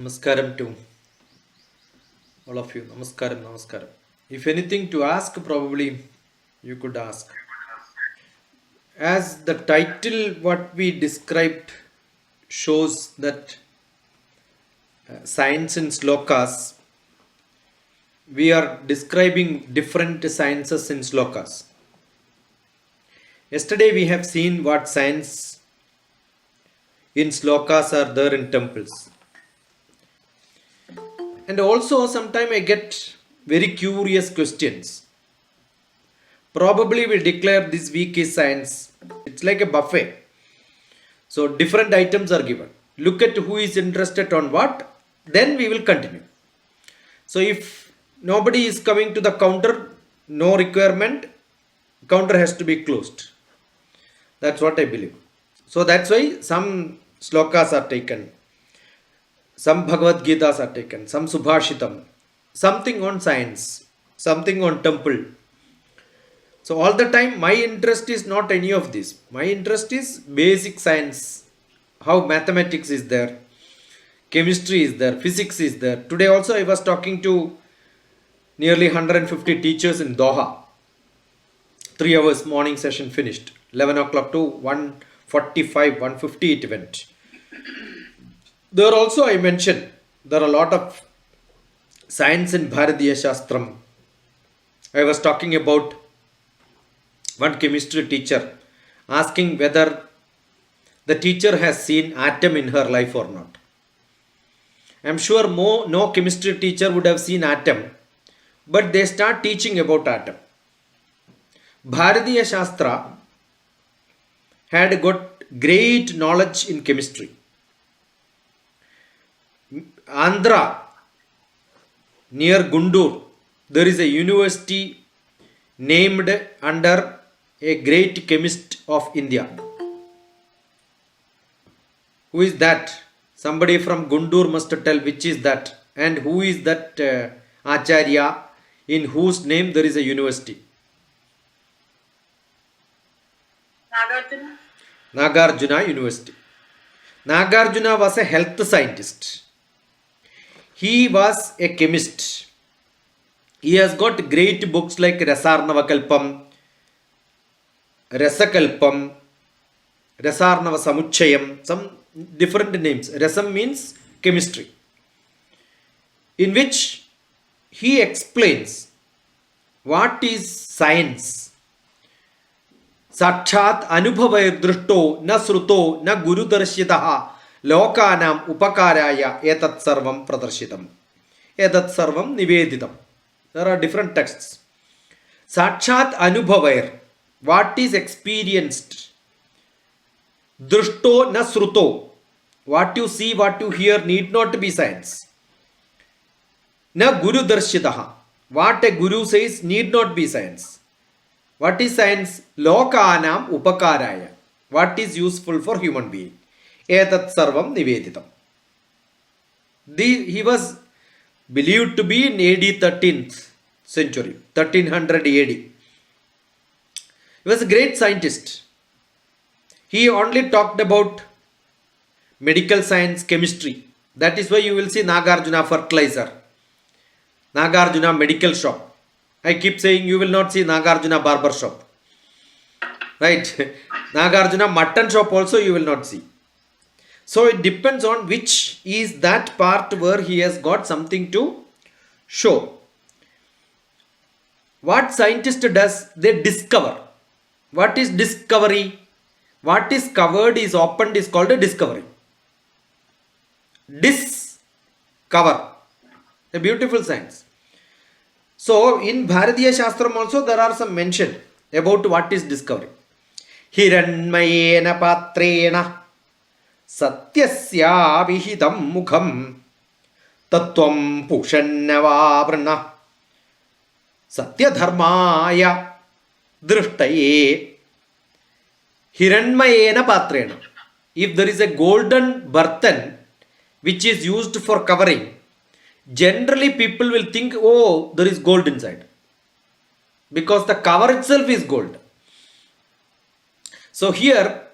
Namaskaram to all of you. Namaskaram, namaskaram. If anything to ask, probably you could ask. As the title, what we described, shows that science in slokas, we are describing different sciences in slokas. Yesterday, we have seen what science in slokas are there in temples. And also, sometimes I get very curious questions. Probably we'll declare this week is science. It's like a buffet. So different items are given. Look at who is interested on what, then we will continue. So if nobody is coming to the counter, no requirement, counter has to be closed. That's what I believe. So that's why some slokas are taken. Some Bhagavad Gitas are taken, some Subhashitam, something on science, something on temple. So all the time my interest is not any of this. My interest is basic science, how mathematics is there, chemistry is there, physics is there. Today also I was talking to nearly 150 teachers in Doha. 3 hours morning session finished. 11 o'clock to 1:45, 1:50 it went. There also I mentioned there are a lot of science in Bharatiya Shastram. I was talking about one chemistry teacher asking whether the teacher has seen atom in her life or not. I am sure no chemistry teacher would have seen atom, but they start teaching about atom. Bharatiya Shastra had got great knowledge in chemistry. Andhra, near Gundur, there is a university named under a great chemist of India. Who is that? Somebody from Gundur must tell which is that, and who is that Acharya in whose name there is a university. Nagarjuna. Nagarjuna University. Nagarjuna was a health scientist. He was a chemist. He has got great books like Rasarnavakalpam, Rasakalpam, Rasarnava Samuchayam, some different names. Rasam means chemistry, in which he explains what is science. Sakshat anubhavayar drushto na sruto na gurudarshitaha lokanam upakaraya etat sarvam pradarshitam. Etat sarvam niveditam. There are different texts. Sakshat anubhavayar, what is experienced. Drushto na sruto, what you see, what you hear need not be science. Na guru darshitaha, what a guru says need not be science. What is science? Lokanam upakaraya, what is useful for human being. Etat sarvam niveditam. He was believed to be in AD 13th century, 1300 AD. He was a great scientist. He only talked about medical science, chemistry. That is why you will see Nagarjuna fertilizer, Nagarjuna medical shop. I keep saying you will not see Nagarjuna barber shop. Right? Nagarjuna mutton shop also you will not see. So it depends on which is that part where he has got something to show. What scientist does, they discover. What is discovery? What is covered is opened is called a discovery. Discover. A beautiful science. So in Bharatiya Shastram also there are some mention about what is discovery. Hiranmayena patrena satyasya vihitam mukham tattvam pushannavavrna satyadharmaya drishtaye. Hiranmayena patrena. If there is a golden burthen which is used for covering, generally people will think, oh, there is gold inside, because the cover itself is gold. So here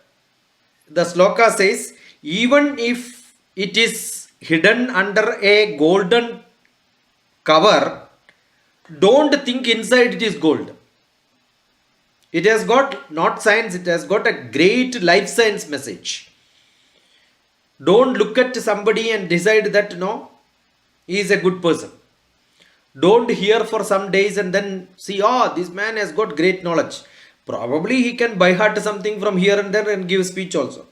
the sloka says, even if it is hidden under a golden cover, don't think inside it is gold. It has got not science, it has got a great life science message. Don't look at somebody and decide that no, he is a good person. Don't hear for some days and then see, oh, this man has got great knowledge. Probably he can by heart something from here and there and give speech also.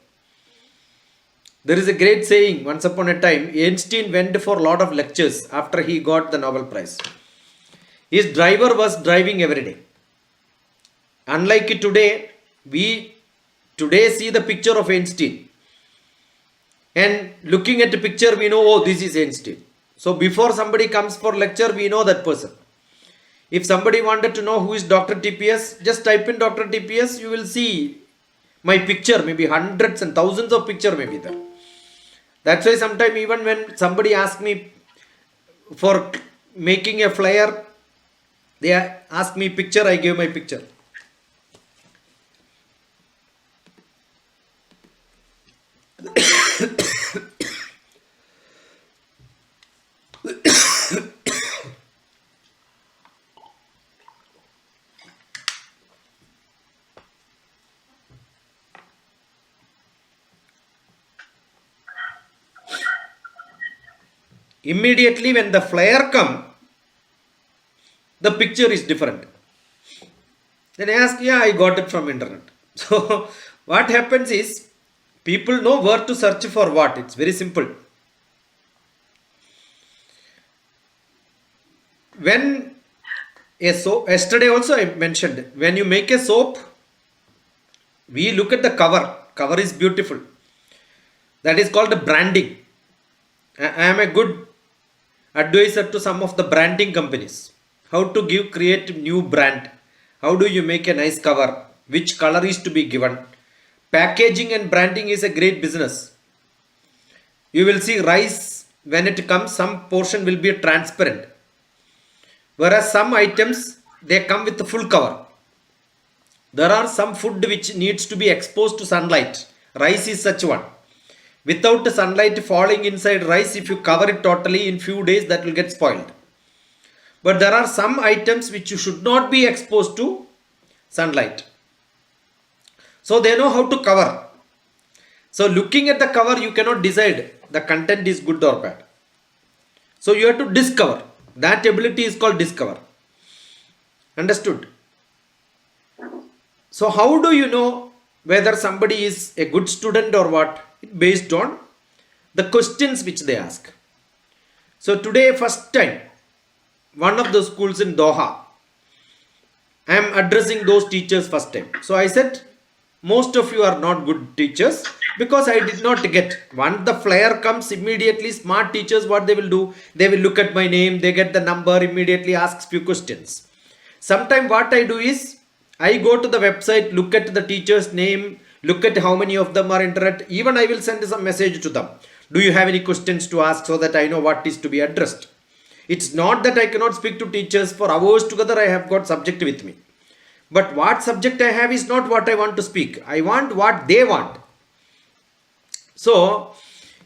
There is a great saying, once upon a time, Einstein went for a lot of lectures after he got the Nobel Prize. His driver was driving every day. Unlike today, we today see the picture of Einstein. And looking at the picture, we know, oh, this is Einstein. So before somebody comes for lecture, we know that person. If somebody wanted to know who is Dr. TPS, just type in Dr. TPS, you will see my picture, maybe hundreds and thousands of picture may be there. That's why sometimes even when somebody asks me for making a flyer, they ask me picture, I give my picture. Immediately when the flyer come, the picture is different. Then I ask, yeah, I got it from internet. So what happens is, people know where to search for what. It's very simple. When a soap, yesterday also I mentioned, when you make a soap, we look at the cover. Cover is beautiful. That is called branding. I am a good advisor to some of the branding companies. How to create new brand. How do you make a nice cover? Which color is to be given? Packaging and branding is a great business. You will see rice, when it comes, some portion will be transparent. Whereas some items, they come with the full cover. There are some food which needs to be exposed to sunlight. Rice is such one. Without the sunlight falling inside rice, if you cover it totally, in few days that will get spoiled. But there are some items which you should not be exposed to sunlight. So they know how to cover. So looking at the cover, you cannot decide the content is good or bad. So you have to discover. That ability is called discover. Understood? So how do you know whether somebody is a good student or what? Based on the questions which they ask. So today, first time, one of the schools in Doha, I am addressing those teachers first time. So I said, most of you are not good teachers because I did not get. Once the flyer comes, immediately smart teachers, what they will do, they will look at my name, they get the number, immediately ask few questions. Sometime what I do is, I go to the website, look at the teacher's name, look at how many of them are interested. Even I will send some message to them. Do you have any questions to ask, so that I know what is to be addressed. It's not that I cannot speak to teachers for hours together. I have got subject with me. But what subject I have is not what I want to speak. I want what they want. So,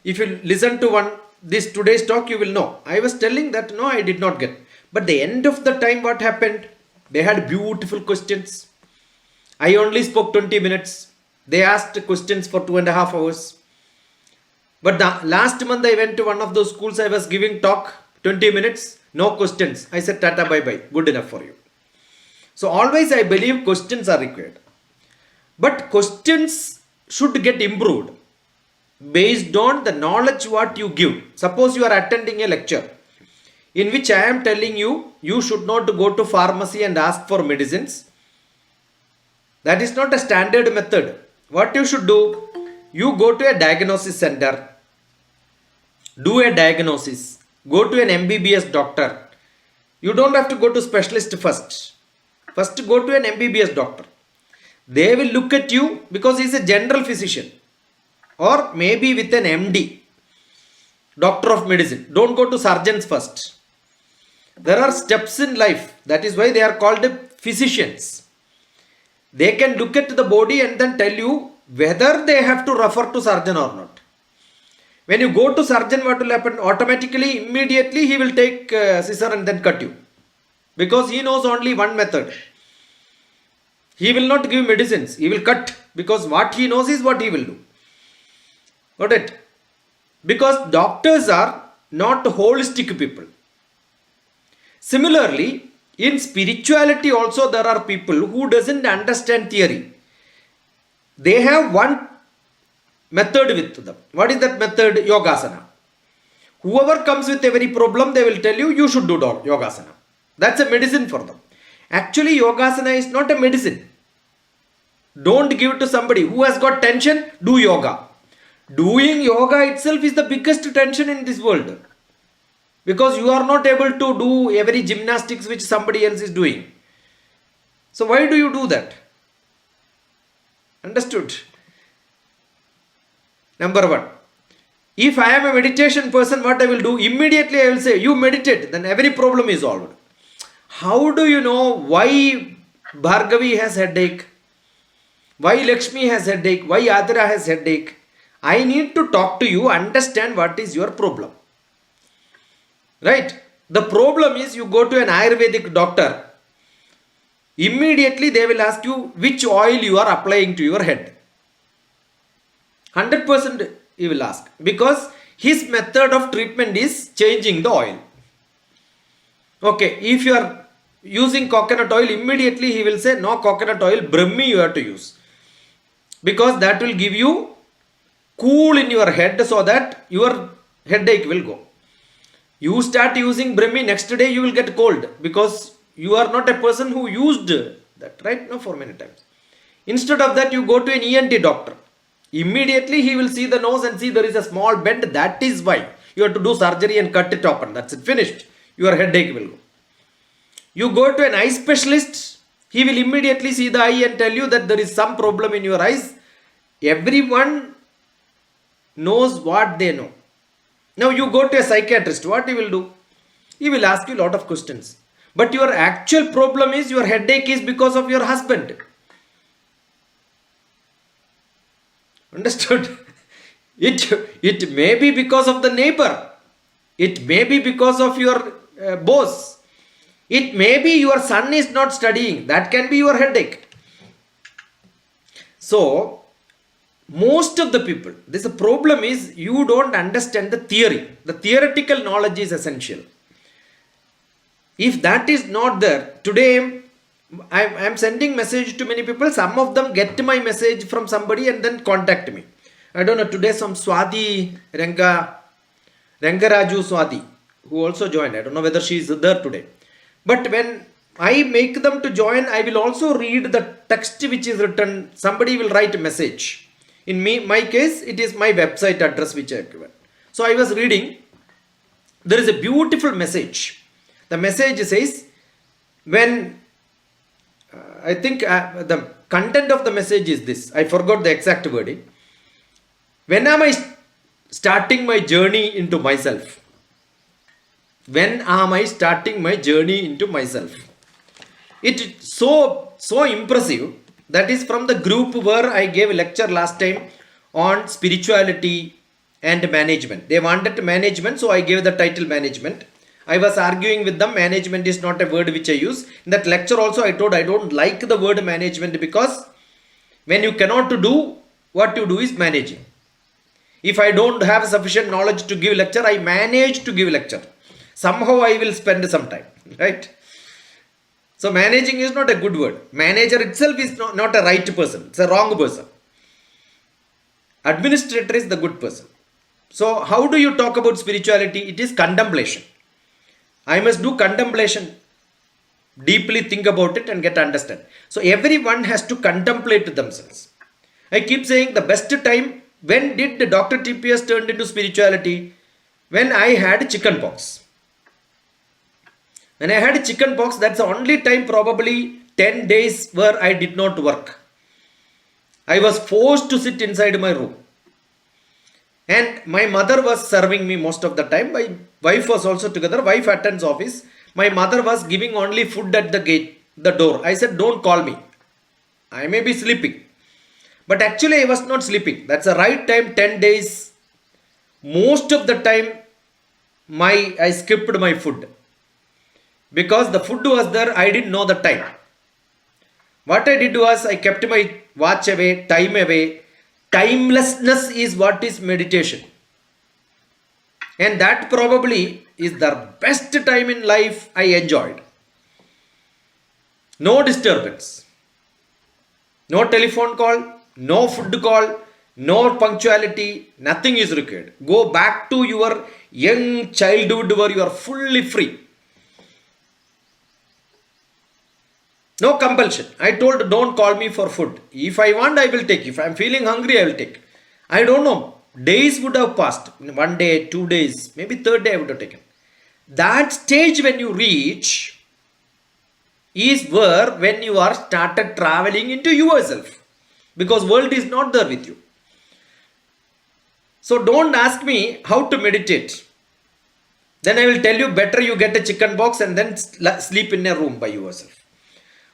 if you listen to this today's talk, you will know. I was telling that no, I did not get. But the end of the time, what happened? They had beautiful questions. I only spoke 20 minutes. They asked questions for 2.5 hours. But the last month I went to one of those schools. I was giving talk 20 minutes, no questions. I said tata bye bye, good enough for you. So always I believe questions are required. But questions should get improved based on the knowledge what you give. Suppose you are attending a lecture in which I am telling you, you should not go to pharmacy and ask for medicines. That is not a standard method. What you should do, you go to a diagnosis center, do a diagnosis, go to an MBBS doctor. You don't have to go to specialist first. First go to an MBBS doctor. They will look at you because he is a general physician or maybe with an MD, doctor of medicine. Don't go to surgeons first. There are steps in life. That is why they are called physicians. They can look at the body and then tell you whether they have to refer to surgeon or not. When you go to surgeon, what will happen? Automatically, immediately he will take scissor and then cut you. Because he knows only one method. He will not give medicines. He will cut. Because what he knows is what he will do. Got it? Because doctors are not holistic people. Similarly, in spirituality also there are people who doesn't understand theory. They have one method with them. What is that method? Yogasana. Whoever comes with every problem, they will tell you, you should do Yogasana. That's a medicine for them. Actually, Yogasana is not a medicine. Don't give it to somebody who has got tension, do yoga. Doing yoga itself is the biggest tension in this world. Because you are not able to do every gymnastics which somebody else is doing. So why do you do that? Understood? Number one. If I am a meditation person, what I will do? Immediately I will say, you meditate, then every problem is solved. How do you know why Bhargavi has headache? Why Lakshmi has headache? Why Adira has headache? I need to talk to you, understand what is your problem. Right? The problem is you go to an Ayurvedic doctor. Immediately they will ask you which oil you are applying to your head. 100% he will ask. Because his method of treatment is changing the oil. Okay, if you are using coconut oil, immediately he will say no coconut oil, Brahmi you have to use. Because that will give you cool in your head so that your headache will go. You start using Brahmi, next day you will get cold because you are not a person who used that, right? No, for many times. Instead of that, you go to an ENT doctor. Immediately he will see the nose and see there is a small bend. That is why you have to do surgery and cut it open. That's it, finished. Your headache will go. You go to an eye specialist. He will immediately see the eye and tell you that there is some problem in your eyes. Everyone knows what they know. Now you go to a psychiatrist. What he will do? He will ask you a lot of questions. But your actual problem is your headache is because of your husband. Understood? It may be because of the neighbor. It may be because of your boss. It may be your son is not studying. That can be your headache. So, most of the people, this problem is you don't understand the theory. The theoretical knowledge is essential. If that is not there, today I am sending message to many people. Some of them get my message from somebody and then contact me. I don't know, today some Swati Rangaraju Swati, who also joined. I don't know whether she is there today. But when I make them to join, I will also read the text which is written. Somebody will write a message. In my case, it is my website address which I have given. So I was reading. There is a beautiful message. The message says, when I think the content of the message is this. I forgot the exact wording. When am I starting my journey into myself? When am I starting my journey into myself? It is so impressive. That is from the group where I gave a lecture last time on spirituality and management. They wanted management, so I gave the title management. I was arguing with them, management is not a word which I use. In that lecture also I told I don't like the word management because when you cannot do, what you do is managing. If I don't have sufficient knowledge to give lecture, I manage to give lecture. Somehow I will spend some time, right? So managing is not a good word. Manager itself is not a right person. It's a wrong person. Administrator is the good person. So how do you talk about spirituality? It is contemplation. I must do contemplation. Deeply think about it and get understand. So everyone has to contemplate themselves. I keep saying the best time, when did Dr. TPS turned into spirituality? When I had chicken pox. When I had chicken pox, that's the only time, probably 10 days where I did not work. I was forced to sit inside my room. And my mother was serving me most of the time. My wife was also together. Wife attends office. My mother was giving only food at the gate, the door. I said, don't call me. I may be sleeping. But actually I was not sleeping. That's the right time, 10 days most of the time I skipped my food because the food was there. I didn't know the time. What I did was I kept my watch away, time away. Timelessness is what is meditation, and that probably is the best time in life I enjoyed. No disturbance, no telephone call, no food call, no punctuality, nothing is required. Go back to your young childhood where you are fully free. No compulsion. I told, don't call me for food. If I want, I will take. If I am feeling hungry, I will take. I don't know. Days would have passed. 1 day, 2 days, maybe third day I would have taken. That stage when you reach is where when you are started traveling into yourself. Because world is not there with you. So don't ask me how to meditate. Then I will tell you, better you get a chicken box and then sleep in a room by yourself.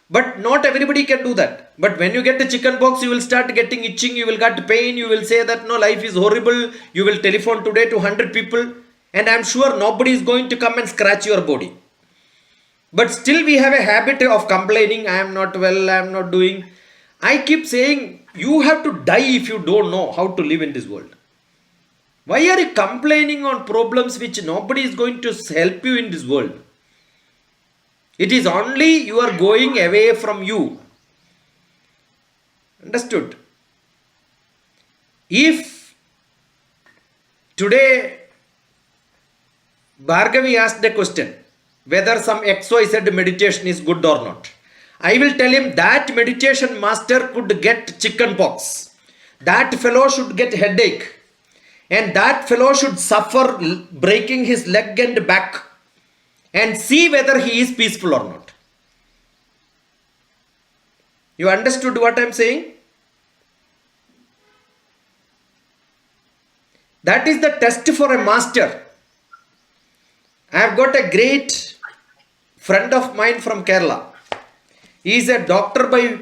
But not everybody can do that. But when you get the chicken box, you will start getting itching, you will get pain, you will say that no, life is horrible. You will telephone today to 100 people, and I am sure nobody is going to come and scratch your body. But still we have a habit of complaining, I am not well, I am not doing. I keep saying, you have to die if you don't know how to live in this world. Why are you complaining on problems which nobody is going to help you in this world? It is only you are going away from you. Understood? If today Bhargavi asked a question whether some XYZ meditation is good or not, I will tell him that meditation master could get chicken pox. That fellow should get headache. And that fellow should suffer breaking his leg and back. And see whether he is peaceful or not. You understood what I am saying? That is the test for a master. I have got a great friend of mine from Kerala. He is a doctor by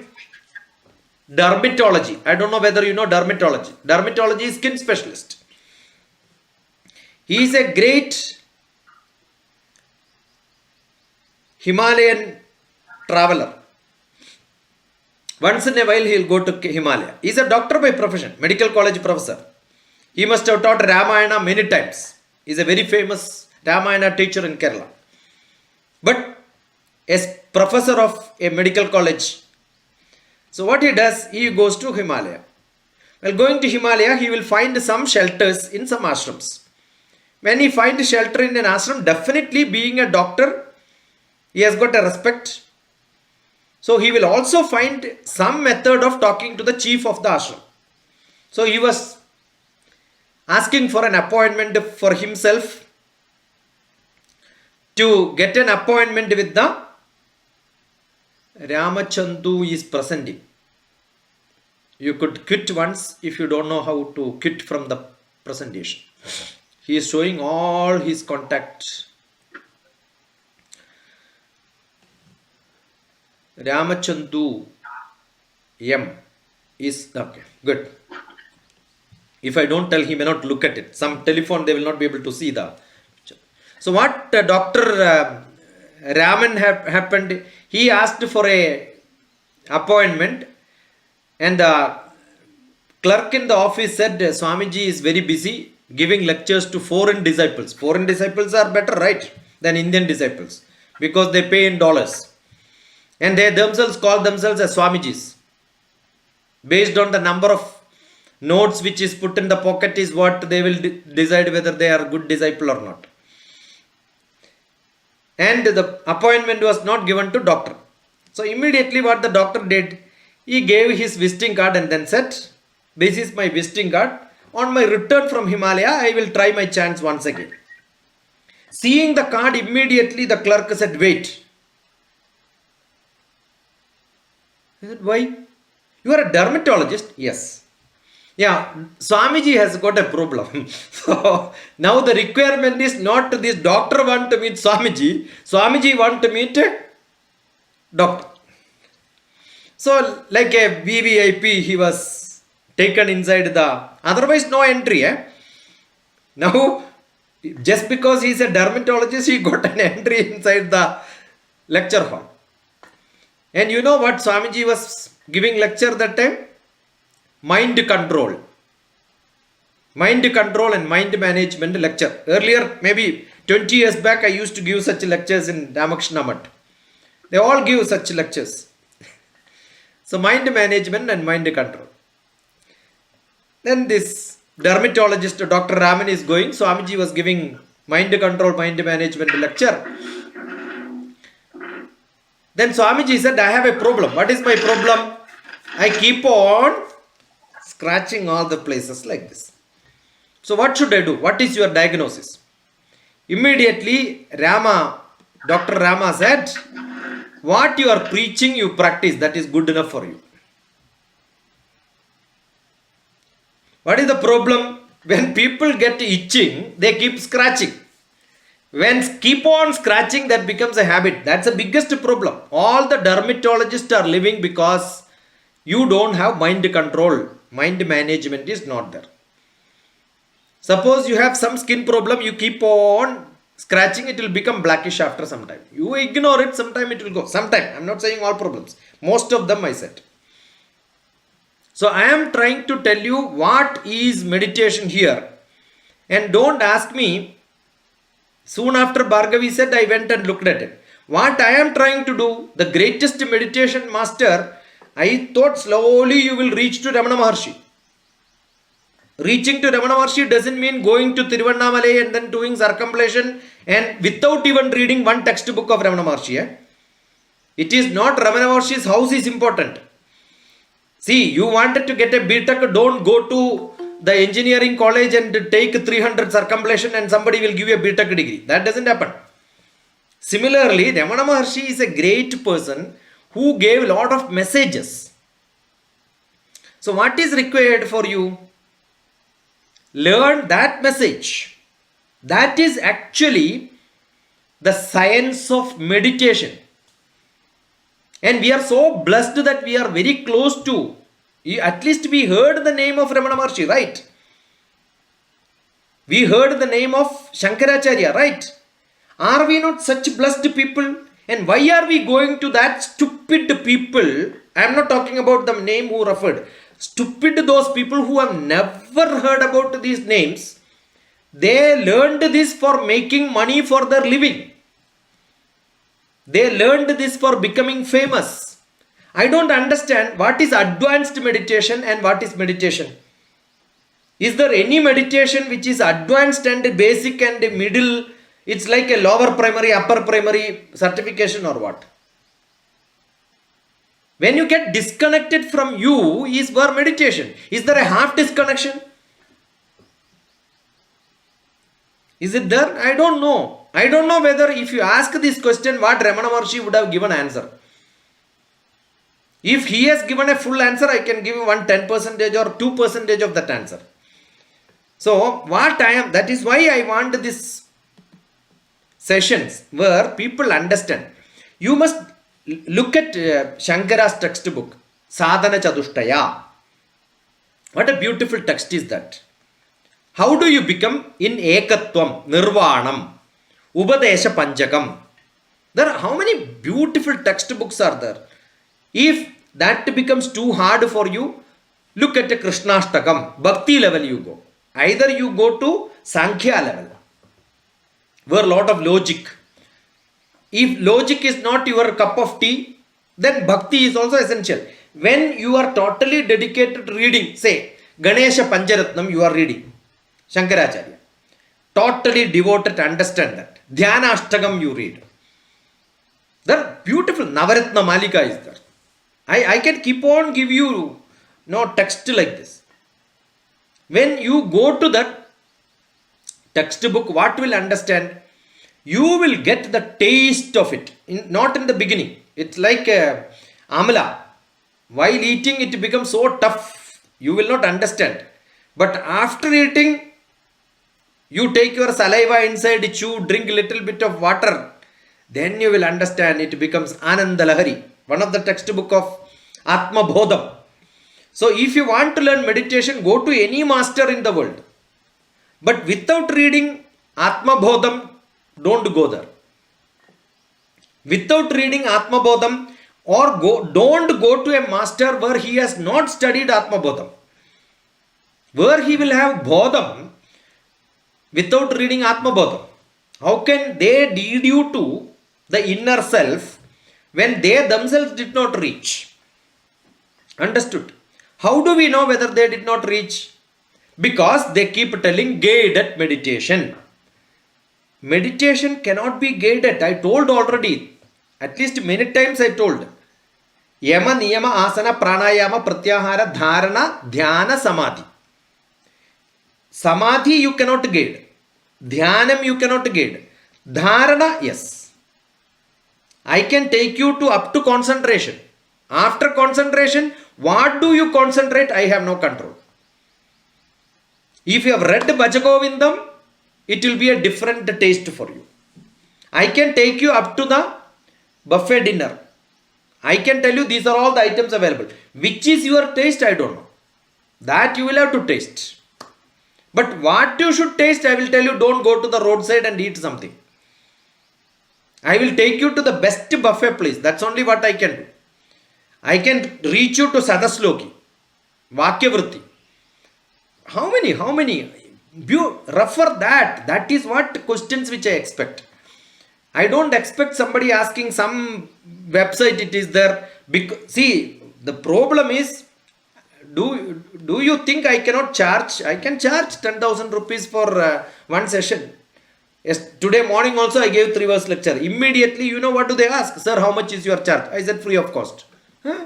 dermatology. I don't know whether you know dermatology. Dermatology is skin specialist. He is a great Himalayan traveler. Once in a while he will go to Himalaya. He is a doctor by profession, medical college professor. He must have taught Ramayana many times. He is a very famous Ramayana teacher in Kerala. But as professor of a medical college, so what he does, he goes to Himalaya. While going to Himalaya, he will find some shelters in some ashrams. When he finds shelter in an ashram, definitely being a doctor, he has got a respect. So he will also find some method of talking to the chief of the ashram. So he was asking for an appointment for himself to get an appointment with the Ramachandu is presenting. You could quit once if you don't know how to quit from the presentation. He is showing all his contacts. Ramachandu M is okay. Good. If I don't tell, he may not look at it. Some telephone they will not be able to see the. So what Dr. Raman happened? He asked for a appointment, and the clerk in the office said Swamiji is very busy giving lectures to foreign disciples. Foreign disciples are better, right, than Indian disciples because they pay in dollars. And they themselves call themselves as Swamijis. Based on the number of notes which is put in the pocket is what they will decide whether they are good disciple or not. And the appointment was not given to doctor. So immediately what the doctor did, he gave his visiting card and then said, this is my visiting card. On my return from Himalaya, I will try my chance once again. Seeing the card, immediately the clerk said, wait. I said, why? You are a dermatologist? Yes. Yeah, Swamiji has got a problem. So now the requirement is not this doctor want to meet Swamiji. Swamiji want to meet doctor. So like a VVIP, he was taken inside the, otherwise no entry. Now, just because he is a dermatologist, he got an entry inside the lecture hall. And you know what Swamiji was giving lecture that time? Mind control. Mind control and mind management lecture. Earlier, maybe 20 years back, I used to give such lectures in Ramakshana Math. They all give such lectures. So, mind management and mind control. Then this dermatologist, Dr. Raman is going. Swamiji was giving mind control, mind management lecture. Then Swamiji said, I have a problem. What is my problem? I keep on scratching all the places like this. So what should I do? What is your diagnosis? Immediately Dr. Rama said, what you are preaching, you practice. That is good enough for you. What is the problem? When people get itching, they keep scratching. When keep on scratching, that becomes a habit. That's the biggest problem. All the dermatologists are living because you don't have mind control. Mind management is not there. Suppose you have some skin problem, you keep on scratching, it will become blackish after some time. You ignore it, sometime it will go. Sometime. I'm not saying all problems. Most of them I said. So I am trying to tell you what is meditation here. And don't ask me. Soon after Bhargavi said, I went and looked at it. What I am trying to do, the greatest meditation master, I thought slowly you will reach to Ramana Maharshi. Reaching to Ramana Maharshi doesn't mean going to Tiruvannamalai and then doing circumambulation and without even reading one textbook of Ramana Maharshi. It is not Ramana Maharshi's house is important. See, you wanted to get a BTech, don't go to the engineering college and take 300 circumambulation and somebody will give you a BTech degree. That doesn't happen. Similarly, Ramana Maharshi is a great person who gave a lot of messages. So what is required for you? Learn that message. That is actually the science of meditation. And we are so blessed that we are very close to, at least we heard the name of Ramana Maharshi, right? We heard the name of Shankaracharya, right? Are we not such blessed people? And why are we going to that stupid people? I am not talking about the name who referred. Stupid those people who have never heard about these names. They learned this for making money for their living. They learned this for becoming famous. I don't understand what is advanced meditation and what is meditation. Is there any meditation which is advanced and basic and middle? It's like a lower primary, upper primary certification or what? When you get disconnected from you is where meditation. Is there a half disconnection? Is it there? I don't know. I don't know whether if you ask this question what Ramana Maharshi would have given answer. If he has given a full answer, I can give you 10% or 2% of that answer. So what that is why I want this sessions where people understand. You must look at Shankara's textbook, Sadhana Chadushtaya. What a beautiful text is that. How do you become in Ekatvam, Nirvanam, Upadesha Panchakam? There are how many beautiful textbooks are there? If that becomes too hard for you, look at a Krishnashtakam, Bhakti level you go. Either you go to Sankhya level, where a lot of logic. If logic is not your cup of tea, then Bhakti is also essential. When you are totally dedicated to reading, say, Ganesha Pancharatnam you are reading, Shankaracharya. Totally devoted to understand that. Dhyana Ashtagam you read. There beautiful Navaratna Malika is there. I can keep on give you text like this. When you go to that textbook, what will understand? You will get the taste of it. Not in the beginning. It's like amla. While eating, it becomes so tough. You will not understand. But after eating, you take your saliva inside, chew, drink a little bit of water. Then you will understand. It becomes Ananda Lahari. One of the textbook of Atma Bodham. So if you want to learn meditation, go to any master in the world. But without reading Atma Bodham, don't go there. Without reading Atma Bodham, or don't go to a master where he has not studied Atma Bodham. Where he will have Bodham without reading Atma Bodham. How can they lead you to the inner self when they themselves did not reach? Understood? How do we know whether they did not reach? Because they keep telling guided meditation. Meditation cannot be guided. I told already. At least many times I told. Yama, Niyama, Asana, Pranayama, Pratyahara, Dharana, Dhyana, Samadhi. Samadhi you cannot guide. Dhyanam you cannot guide. Dharana, yes. I can take you to up to concentration. After concentration, what do you concentrate? I have no control. If you have read Bhajagovindam, it will be a different taste for you. I can take you up to the buffet dinner. I can tell you these are all the items available. Which is your taste? I don't know. That you will have to taste. But what you should taste, I will tell you, don't go to the roadside and eat something. I will take you to the best buffet place. That's only what I can do. I can reach you to Sadasloki, Vakyavritti. How many? You refer that. That is what questions which I expect. I don't expect somebody asking some website it is there. See, the problem is, do you think I cannot charge? I can charge 10,000 rupees for one session. Yes, today morning also I gave 3 verse lecture. Immediately, you know what do they ask? Sir, how much is your charge? I said free of cost. Huh?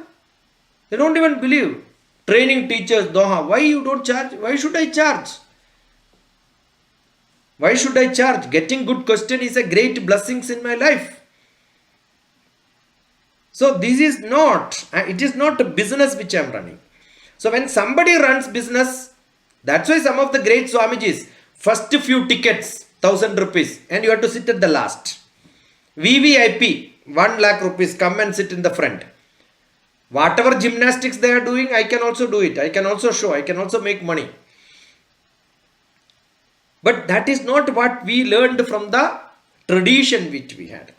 They don't even believe. Training teachers, Doha, why you don't charge? Why should I charge? Why should I charge? Getting good question is a great blessings in my life. So this is not, it is not a business which I am running. So when somebody runs business, that's why some of the great Swamijis, first few tickets, 1,000 rupees, and you have to sit at the last. VVIP, 1 lakh rupees, come and sit in the front. Whatever gymnastics they are doing, I can also do it. I can also show, I can also make money. But that is not what we learned from the tradition which we had.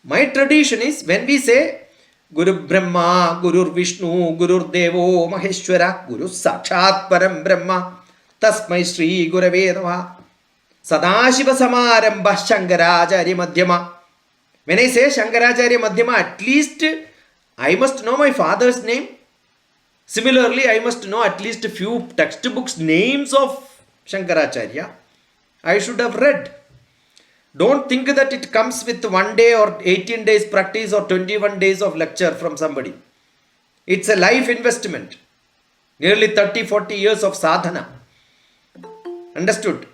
My tradition is when we say Guru Brahma, Guru Vishnu, Guru Devo Maheshwara, Guru Sakshat Param Brahma, Tasmai Sri Gurave Namaha, Sadashiva Samarambha Shankaracharya Madhyama. When I say Shankaracharya Madhyama, at least I must know my father's name. Similarly, I must know at least a few textbooks names of Shankaracharya. I should have read. Don't think that it comes with 1 day or 18 days practice or 21 days of lecture from somebody. It's a life investment. Nearly 30-40 years of sadhana. Understood?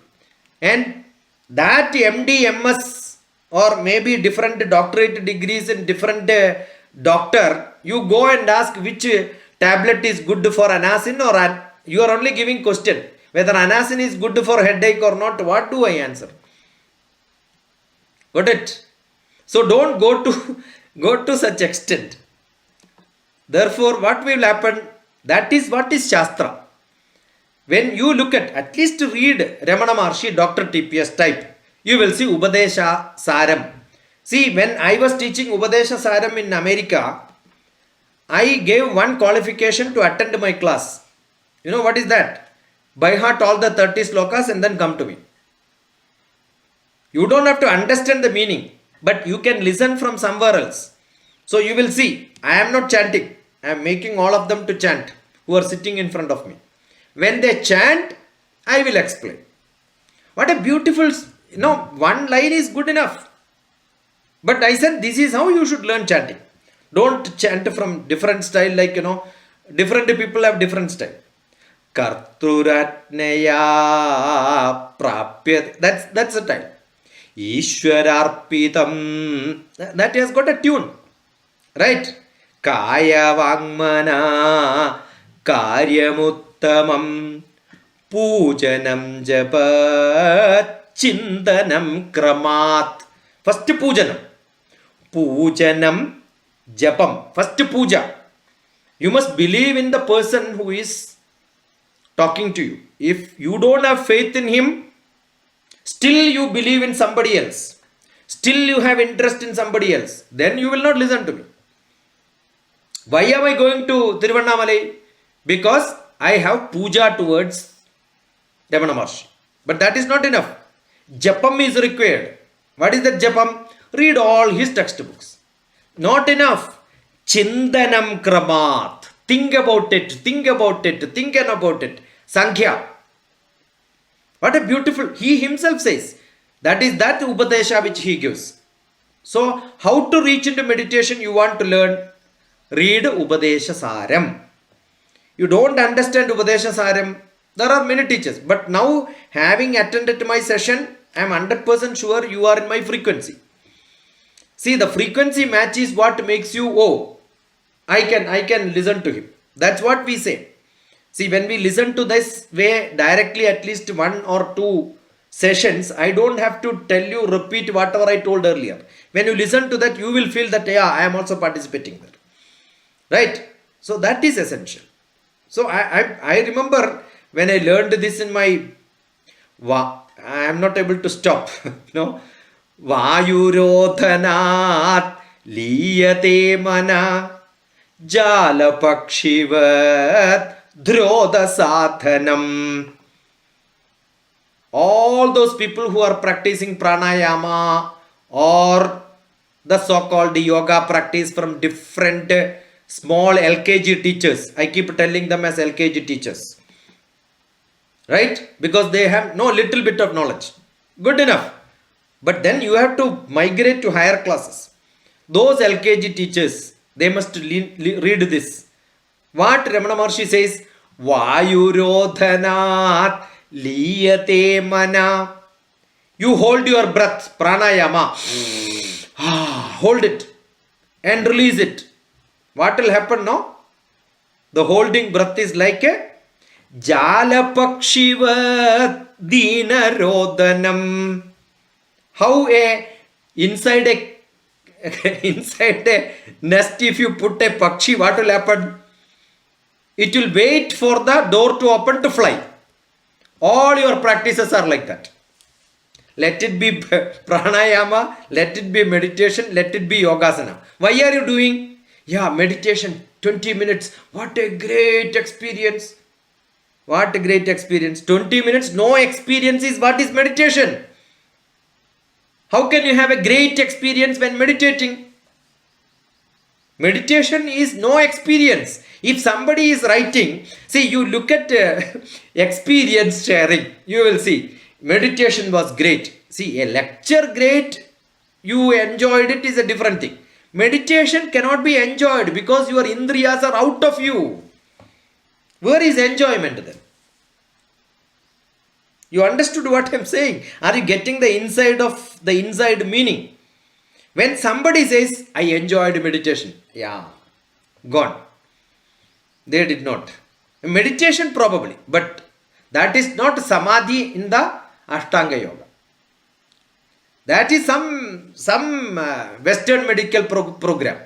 And that MD, MS or maybe different doctorate degrees in different doctor, you go and ask which tablet is good for Anacin or you are only giving question. Whether Anacin is good for headache or not, what do I answer? Got it? So don't go to such extent. Therefore, what will happen? That is what is Shastra. When you look at least read Ramana Maharshi, Dr. TPS type, you will see Upadesha Saram. See, when I was teaching Upadesha Saram in America, I gave one qualification to attend my class. You know what is that? By heart all the 30 slokas and then come to me. You don't have to understand the meaning, but you can listen from somewhere else. So you will see, I am not chanting. I am making all of them to chant who are sitting in front of me. When they chant, I will explain. What a beautiful, one line is good enough. But I said, this is how you should learn chanting. Don't chant from different style like, different people have different style. Karturatneya prapyat. That's the time. Ishwararpitam. That has got a tune. Right? Kaya vangmana karyamuttamam pujanam japat chintanam kramat. First pujanam. Pujanam japam. First puja. You must believe in the person who is talking to you. If you don't have faith in him, still you believe in somebody else, still you have interest in somebody else, then you will not listen to me. Why am I going to Tiruvannamalai? Because I have puja towards Ramana Maharshi. But that is not enough. Japam is required. What is that Japam? Read all his textbooks. Not enough. Chindanam kramat. Think about it, think about it, thinking about it. Sankhya. What a beautiful, he himself says. That is that Upadesha which he gives. So, how to reach into meditation you want to learn? Read Upadesha Saram. You don't understand Upadesha Saram. There are many teachers. But now, having attended my session, I am 100% sure you are in my frequency. See, the frequency match is what makes you, oh, I can listen to him. That's what we say. See, when we listen to this way directly, at least 1 or 2 sessions, I don't have to tell you, repeat whatever I told earlier. When you listen to that, you will feel that, yeah, I am also participating there. Right? So that is essential. So I remember when I learned this in my, I am not able to stop. No? Vayurodhanat liyate mana jalapakshivat dhroda sadhanam. All those people who are practicing pranayama or the so-called yoga practice from different small LKG teachers. I keep telling them as LKG teachers. Right? Because they have no little bit of knowledge. Good enough. But then you have to migrate to higher classes. Those LKG teachers, they must read this. What Ramana Maharshi says? Vayurodhanat liyate mana. You hold your breath, pranayama. Hold it and release it. What will happen now? The holding breath is like a jalapakshivat dinarodhanam. How inside a nest, if you put a pakshi, what will happen? It will wait for the door to open to fly. All your practices are like that. Let it be pranayama, let it be meditation, let it be yogasana. Why are you doing? Yeah, meditation, 20 minutes. What a great experience. What a great experience. 20 minutes, no experience is what is meditation. How can you have a great experience when meditating? Meditation is no experience. If somebody is writing, see, you look at experience sharing, you will see meditation was great. See, a lecture great, you enjoyed it is a different thing. Meditation cannot be enjoyed because your indriyas are out of you. Where is enjoyment then? You understood what I am saying? Are you getting the inside meaning? When somebody says, I enjoyed meditation. Yeah, gone. They did not. Meditation probably, but that is not samadhi in the Ashtanga Yoga. That is some Western medical program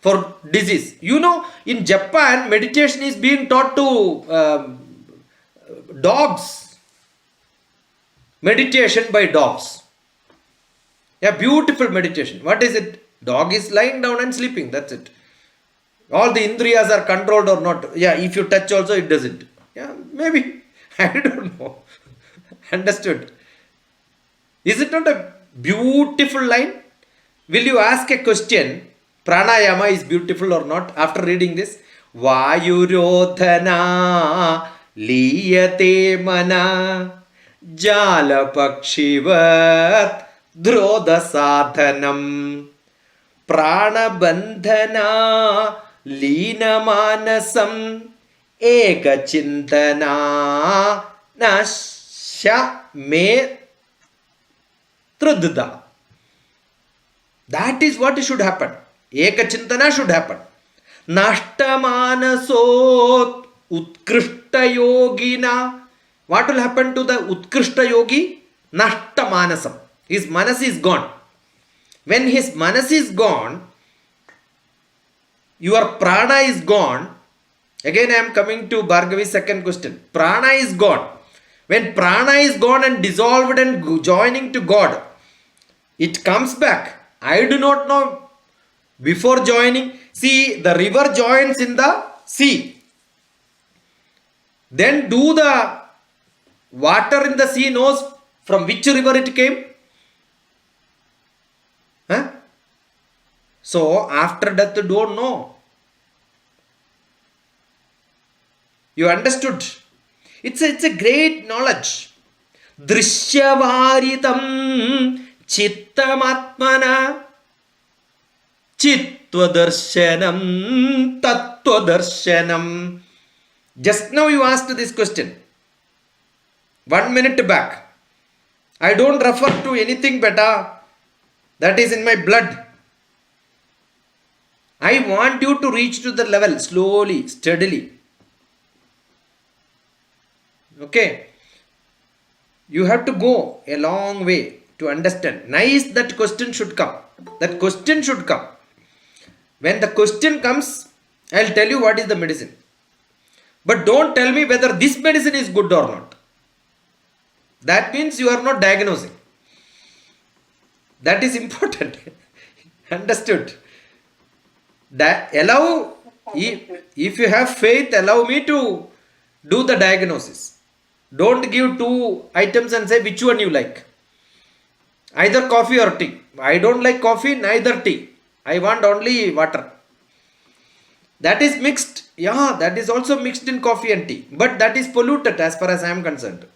for disease. You know, in Japan, meditation is being taught to dogs. Meditation by dogs. Yeah, beautiful meditation. What is it? Dog is lying down and sleeping. That's it. All the indriyas are controlled or not. Yeah, if you touch also, it doesn't. Yeah, maybe. I don't know. Understood. Is it not a beautiful line? Will you ask a question? Pranayama is beautiful or not after reading this? Vayurodhana liyate mana jalapakshivat dhroda sadhanam pranabandhana linamanasam ekachintana nasya me trudda. That is what should happen. Ekachintana should happen. Nashtamanasot utkrishta yogina. What will happen to the utkrishta yogi? Nashtamanasam. His manas is gone. When his manas is gone, your prana is gone, Again, I am coming to Bhargavi's second question. Prana is gone. When prana is gone and dissolved and joining to God, it comes back. I do not know before joining. See, the river joins in the sea. Then do the water in the sea knows from which river it came? Huh? So after death, don't know. You understood? It's a great knowledge. Drishyavaritam chittamatmana chittvadarsanam tattvadarsanam. Just now you asked this question. 1 minute back. I don't refer to anything better. That is in my blood. I want you to reach to the level slowly, steadily. Okay. You have to go a long way to understand. Nice, that question should come. That question should come. When the question comes, I'll tell you what is the medicine. But don't tell me whether this medicine is good or not. That means you are not diagnosing. That is important. Understood? Allow, if you have faith, allow me to do the diagnosis. Don't give two items and say which one you like. Either coffee or tea. I don't like coffee, neither tea. I want only water. That is mixed. Yeah, that is also mixed in coffee and tea. But that is polluted as far as I am concerned.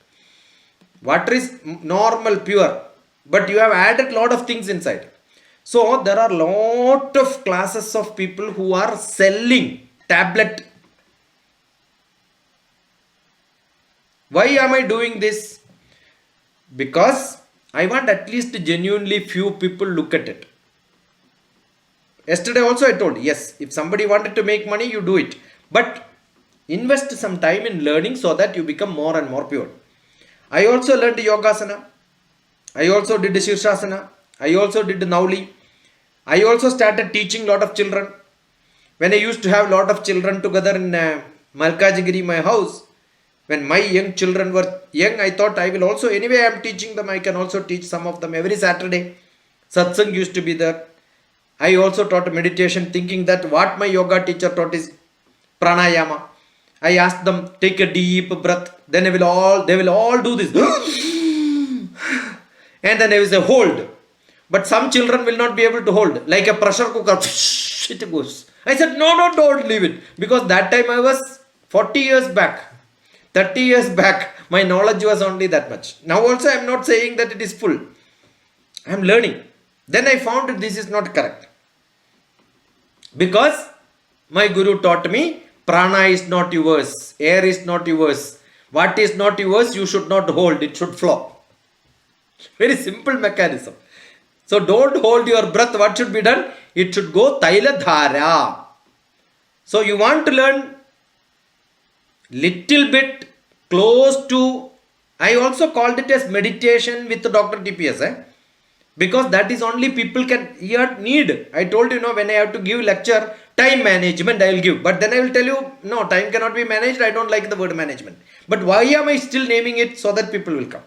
Water is normal, pure. But you have added lot of things inside. So there are lot of classes of people who are selling tablet. Why am I doing this? Because I want at least genuinely few people look at it. Yesterday also I told, yes, if somebody wanted to make money, you do it. But invest some time in learning so that you become more and more pure. I also learned Yogasana. I also did Shirshasana. I also did Nauli. I also started teaching lot of children. When I used to have lot of children together in Malkajgiri, my house, when my young children were young, I thought I will also, anyway I am teaching them, I can also teach some of them every Saturday. Satsang used to be there. I also taught meditation, thinking that what my yoga teacher taught is pranayama. I asked them, take a deep breath, then they will all do this. And then I will say, hold. But some children will not be able to hold, like a pressure cooker. It goes. I said, no, don't leave it. Because that time I was 40 years back. 30 years back, my knowledge was only that much. Now also I am not saying that it is full. I am learning. Then I found that this is not correct. Because my guru taught me, prana is not yours, air is not yours. What is not yours, you should not hold, it should flow. Very simple mechanism. So don't hold your breath. What should be done? It should go Taila Dhara. So you want to learn little bit close to, I also called it as meditation with Dr. TPS. Because that is only people can need. I told you, when I have to give lecture, time management I will give. But then I will tell you, no, time cannot be managed. I don't like the word management. But why am I still naming it? So that people will come.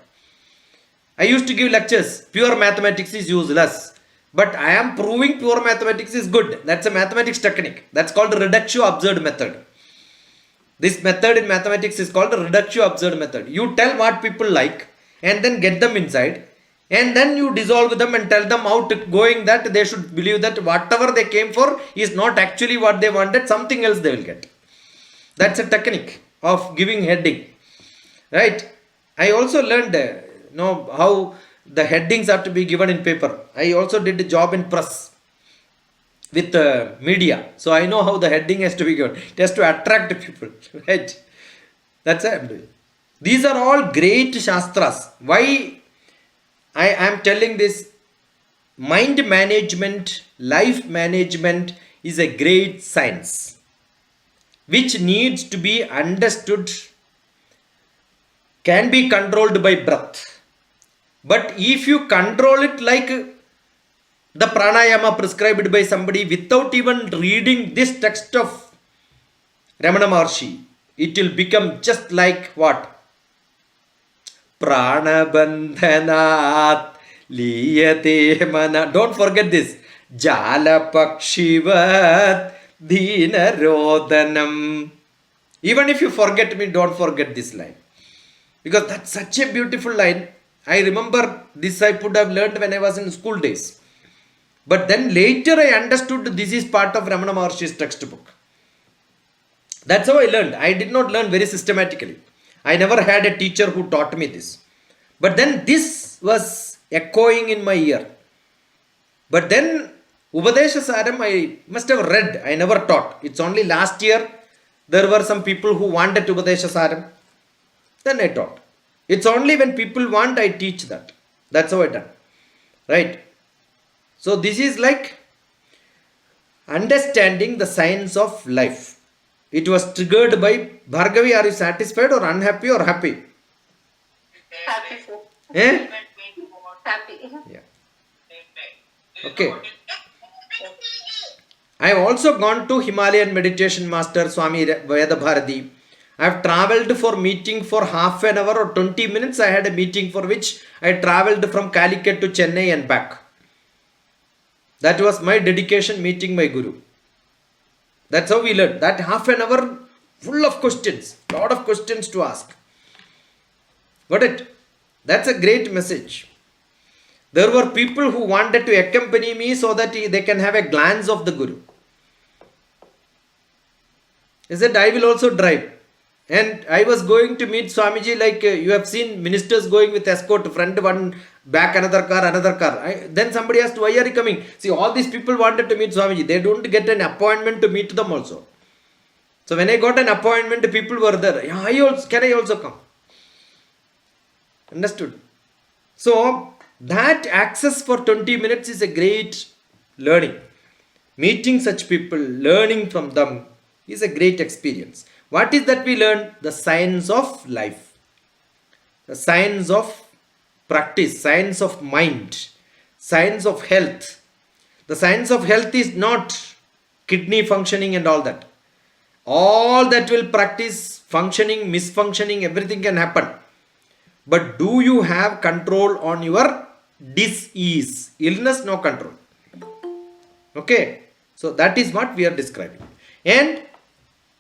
I used to give lectures. Pure mathematics is useless. But I am proving pure mathematics is good. That's a mathematics technique. That's called the reductio absurd method. This method in mathematics is called the reductio absurd method. You tell what people like and then get them inside. And then you dissolve them and tell them out going that they should believe that whatever they came for is not actually what they wanted. Something else they will get. That's a technique of giving heading. Right? I also learned how the headings have to be given in paper. I also did a job in press with media. So I know how the heading has to be given. It has to attract people. Right? That's what I am doing. These are all great Shastras. Why I am telling this? Mind management, life management is a great science which needs to be understood, can be controlled by breath. But if you control it like the pranayama prescribed by somebody without even reading this text of Ramana Maharshi, it will become just like what? Pranabandhanat liyate mana. Don't forget this. Jala pakshivat dina rodanam. Even if you forget me, don't forget this line. Because that's such a beautiful line. I remember this I would have learned when I was in school days. But then later I understood this is part of Ramana Maharshi's textbook. That's how I learned. I did not learn very systematically. I never had a teacher who taught me this. But then this was echoing in my ear. But then Upadesha Saram I must have read. I never taught. It's only last year there were some people who wanted Upadesha Saram. Then I taught. It's only when people want I teach that. That's how I done. Right? So this is like understanding the science of life. It was triggered by Bhargavi. Are you satisfied or unhappy or happy? Happy, sir. Eh? Happy. Yeah. Okay. I have also gone to Himalayan meditation master Swami Veda Bharati. I have travelled for meeting for half an hour or 20 minutes. I had a meeting for which I travelled from Calicut to Chennai and back. That was my dedication meeting my Guru. That's how we learned. That half an hour full of questions. Lot of questions to ask. Got it? That's a great message. There were people who wanted to accompany me so that they can have a glance of the Guru. He said, I will also drive. And I was going to meet Swamiji like you have seen ministers going with escort, front one, back another car. Then somebody asked, why are you coming? See, all these people wanted to meet Swamiji. They don't get an appointment to meet them also. So when I got an appointment, people were there. Yeah, can I also come? Understood? So that access for 20 minutes is a great learning. Meeting such people, learning from them is a great experience. What is that we learn? The science of life. The science of practice, science of mind, science of health. The science of health is not kidney functioning and all that. All that will practice, functioning, misfunctioning, everything can happen. But do you have control on your disease? Illness, no control. Okay. So that is what we are describing. And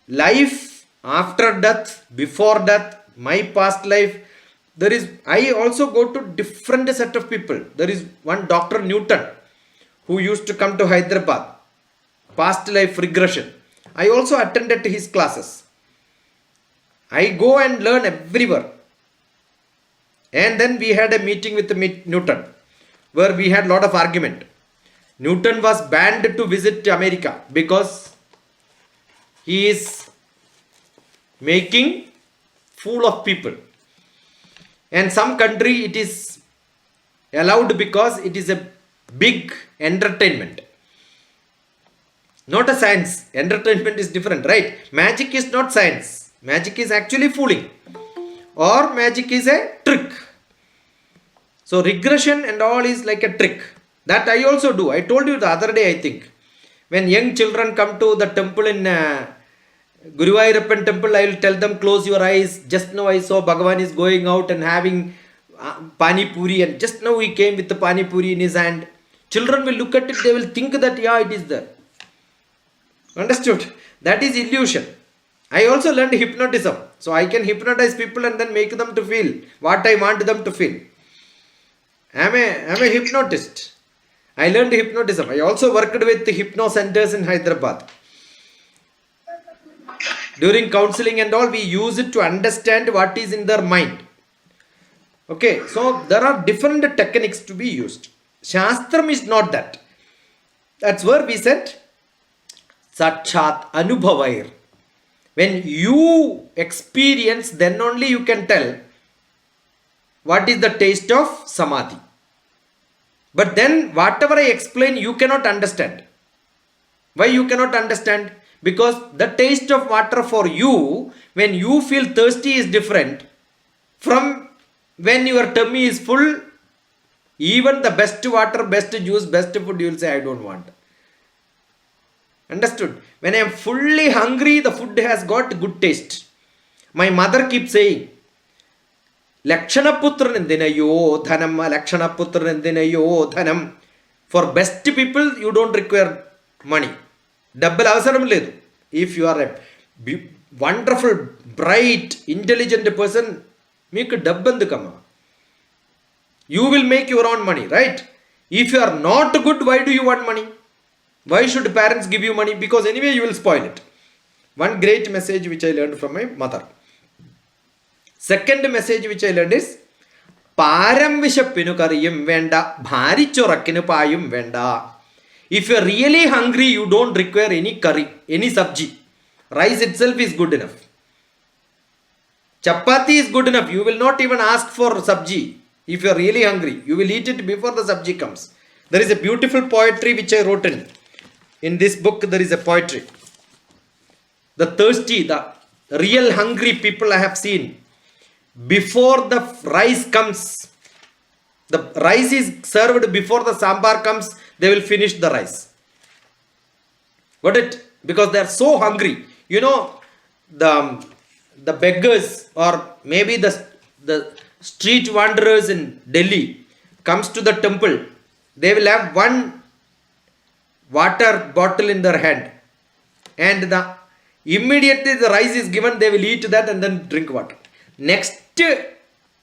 life after death, before death, my past life, I also go to different set of people. There is one Dr. Newton who used to come to Hyderabad, past life regression. I also attended his classes. I go and learn everywhere. And then we had a meeting with Newton where we had a lot of argument. Newton was banned to visit America because he is making fool of people. And some country it is allowed because it is a big entertainment. Not a science. Entertainment is different, right? Magic is not science. Magic is actually fooling. Or magic is a trick. So regression and all is like a trick. That I also do. I told you the other day, I think. When young children come to the temple in Guruvayurappan temple, I will tell them close your eyes. Just now I saw Bhagavan is going out and having Pani Puri, and just now he came with the Pani Puri in his hand. Children will look at it, they will think that yeah, it is there. Understood? That is illusion. I also learned hypnotism. So I can hypnotize people and then make them to feel what I want them to feel. I am a hypnotist. I learned hypnotism. I also worked with the hypno centers in Hyderabad. During counseling and all, we use it to understand what is in their mind. Okay, so there are different techniques to be used. Shastram is not that. That's where we said Sakshat Anubhavair. When you experience, then only you can tell what is the taste of Samadhi. But then whatever I explain, you cannot understand. Why you cannot understand? Because the taste of water for you, when you feel thirsty, is different from when your tummy is full. Even the best water, best juice, best food, you will say, I don't want. Understood? When I am fully hungry, the food has got good taste. My mother keeps saying, Lakshanaputran endinayo dhanam, Lakshanaputran endinayo dhanam. For best people, you don't require money. Double avasaram ledu. If you are a wonderful, bright, intelligent person, make a double kama. You will make your own money, right? If you are not good, why do you want money? Why should parents give you money? Because anyway you will spoil it. One great message which I learned from my mother. Second message which I learned is Param vishappinu kariyum venda, bharichorakkinu payum venda. If you are really hungry, you don't require any curry, any sabji. Rice itself is good enough. Chapati is good enough. You will not even ask for sabji. If you are really hungry, you will eat it before the sabji comes. There is a beautiful poetry which I wrote in this book. There is a poetry. The thirsty, the real hungry people I have seen. Before the rice comes, the rice is served before the sambar comes, they will finish the rice. Got it? Because they are so hungry. You know, the beggars or maybe the street wanderers in Delhi comes to the temple. They will have one water bottle in their hand. And immediately the rice is given, they will eat that and then drink water. Next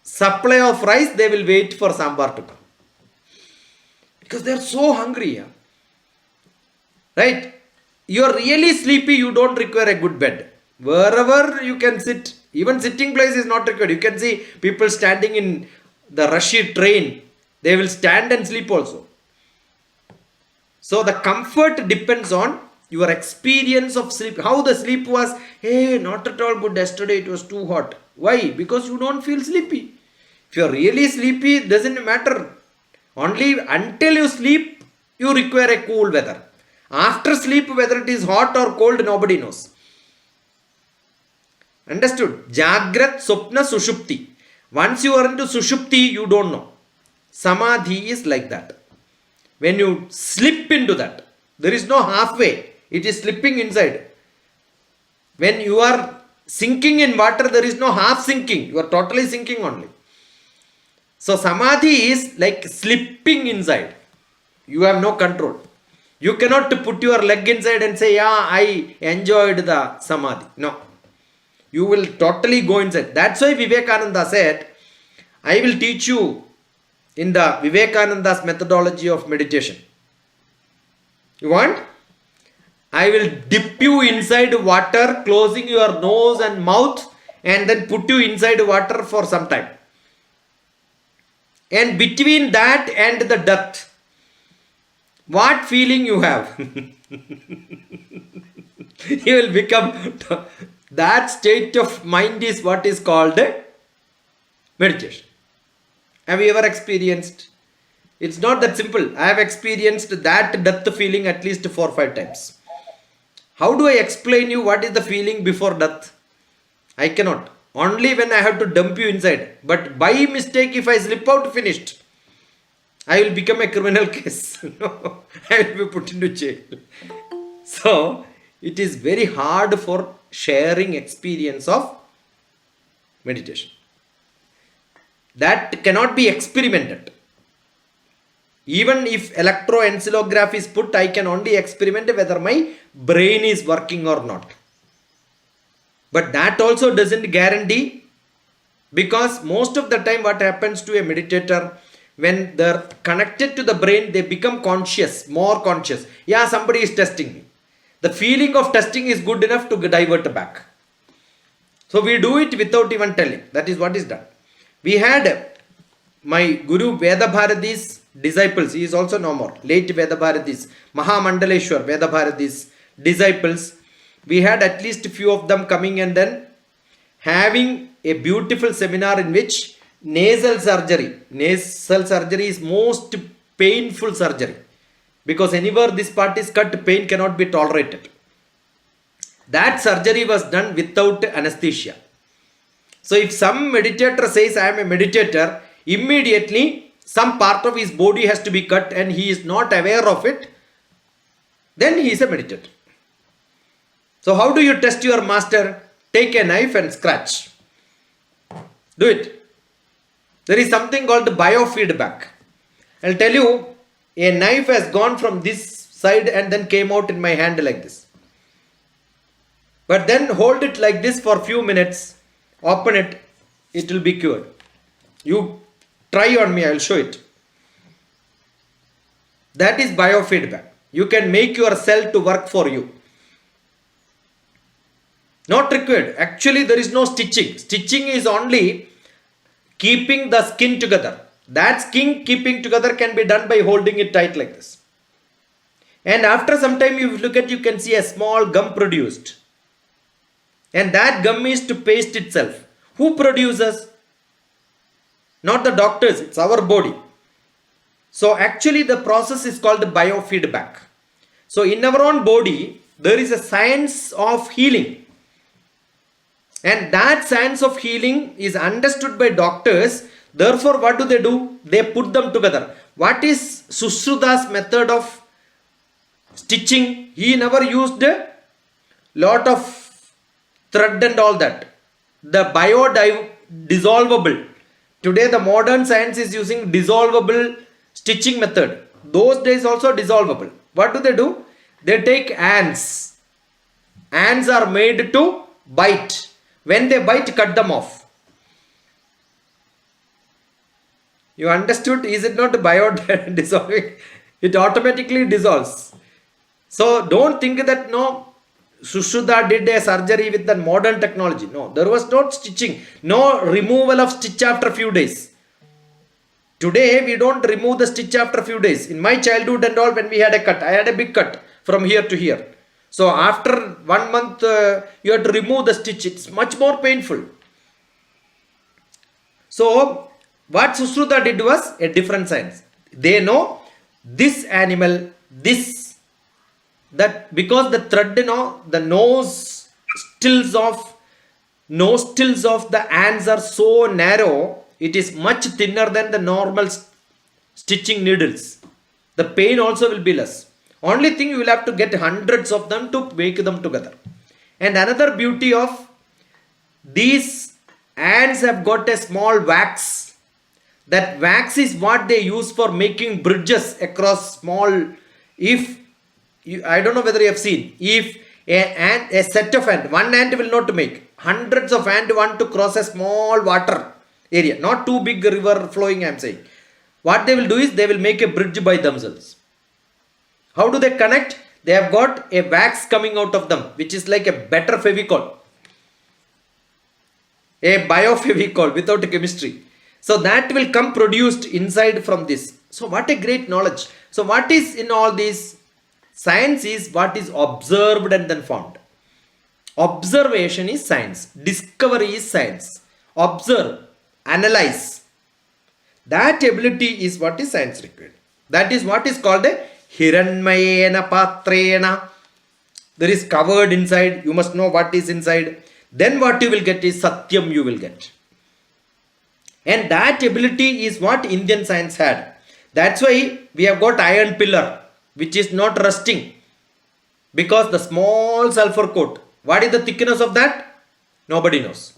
supply of rice, they will wait for sambar to come. Because they are so hungry. Yeah? Right? You are really sleepy, you don't require a good bed. Wherever you can sit, even sitting place is not required. You can see people standing in the rushy train. They will stand and sleep also. So the comfort depends on your experience of sleep. How the sleep was, hey, not at all good yesterday, it was too hot. Why? Because you don't feel sleepy. If you are really sleepy, it doesn't matter. Only until you sleep, you require a cool weather. After sleep, whether it is hot or cold, nobody knows. Understood? Jagrat, Swapna, Sushupti. Once you are into Sushupti, you don't know. Samadhi is like that. When you slip into that, there is no halfway. It is slipping inside. When you are sinking in water, there is no half sinking. You are totally sinking only. So Samadhi is like slipping inside. You have no control. You cannot put your leg inside and say, yeah, I enjoyed the Samadhi. No. You will totally go inside. That's why Vivekananda said, I will teach you in the Vivekananda's methodology of meditation. You want? I will dip you inside water, closing your nose and mouth, and then put you inside water for some time. And between that and the death, what feeling you have? You will become, that state of mind is what is called meditation. Have you ever experienced? It's not that simple. I have experienced that death feeling at least 4 or 5 times. How do I explain you what is the feeling before death? I cannot. Only when I have to dump you inside. But by mistake, if I slip out, finished. I will become a criminal case. No, I will be put into jail. So, it is very hard for sharing experience of meditation. That cannot be experimented. Even if electroencephalograph is put, I can only experiment whether my brain is working or not. But that also doesn't guarantee, because most of the time what happens to a meditator, when they're connected to the brain, they become conscious, more conscious. Yeah, somebody is testing me. The feeling of testing is good enough to divert back. So we do it without even telling. That is what is done. We had my Guru Veda Bharati's disciples. He is also no more. Late Veda Bharati's, Mahamandaleshwar Veda Bharati's disciples. We had at least a few of them coming and then having a beautiful seminar in which nasal surgery is most painful surgery, because anywhere this part is cut, pain cannot be tolerated. That surgery was done without anesthesia. So if some meditator says I am a meditator, immediately some part of his body has to be cut and he is not aware of it, then he is a meditator. So how do you test your master? Take a knife and scratch. Do it. There is something called biofeedback. I'll tell you, a knife has gone from this side and then came out in my hand like this. But then hold it like this for few minutes, open it, it will be cured. You try on me, I will show it. That is biofeedback. You can make your cell to work for you. Not required. Actually, there is no stitching. Stitching is only keeping the skin together. That skin keeping together can be done by holding it tight like this. And after some time, you look at, you can see a small gum produced. And that gum is to paste itself. Who produces? Not the doctors, it's our body. So actually the process is called biofeedback. So in our own body, there is a science of healing. And that science of healing is understood by doctors. Therefore, what do? They put them together. What is Sushruda's method of stitching? He never used a lot of thread and all that. The biodissolvable. Today the modern science is using dissolvable stitching method. Those days also dissolvable. What do? They take ants. Ants are made to bite. When they bite, cut them off. You understood? Is it not biodissolving? It automatically dissolves. So don't think that no, Sushruta did a surgery with the modern technology. No, there was no stitching. No removal of stitch after few days. Today we don't remove the stitch after few days. In my childhood and all, when we had a cut, I had a big cut from here to here. So after 1 month, you have to remove the stitch. It's much more painful. So what Sushruta did was a different science. They know this animal, that because the thread, the nostrils of the ants are so narrow, it is much thinner than the normal stitching needles. The pain also will be less. Only thing, you will have to get hundreds of them to make them together. And another beauty of these ants have got a small wax. That wax is what they use for making bridges across small. I don't know whether you have seen. If a set of ants, one ant will not make. Hundreds of ants want to cross a small water area. Not too big river flowing, I am saying. What they will do is they will make a bridge by themselves. How do they connect? They have got a wax coming out of them, which is like a better Fevicol. A biofevicol without chemistry. So that will come produced inside from this. So what a great knowledge. So what is in all this? Science is what is observed and then found. Observation is science. Discovery is science. Observe, analyze. That ability is what is science required. That is what is called a Hiranmayena Patrena. There is covered inside. You must know what is inside. Then what you will get is Satyam you will get. And that ability is what Indian science had. That's why we have got iron pillar, which is not rusting. Because the small sulfur coat. What is the thickness of that? Nobody knows.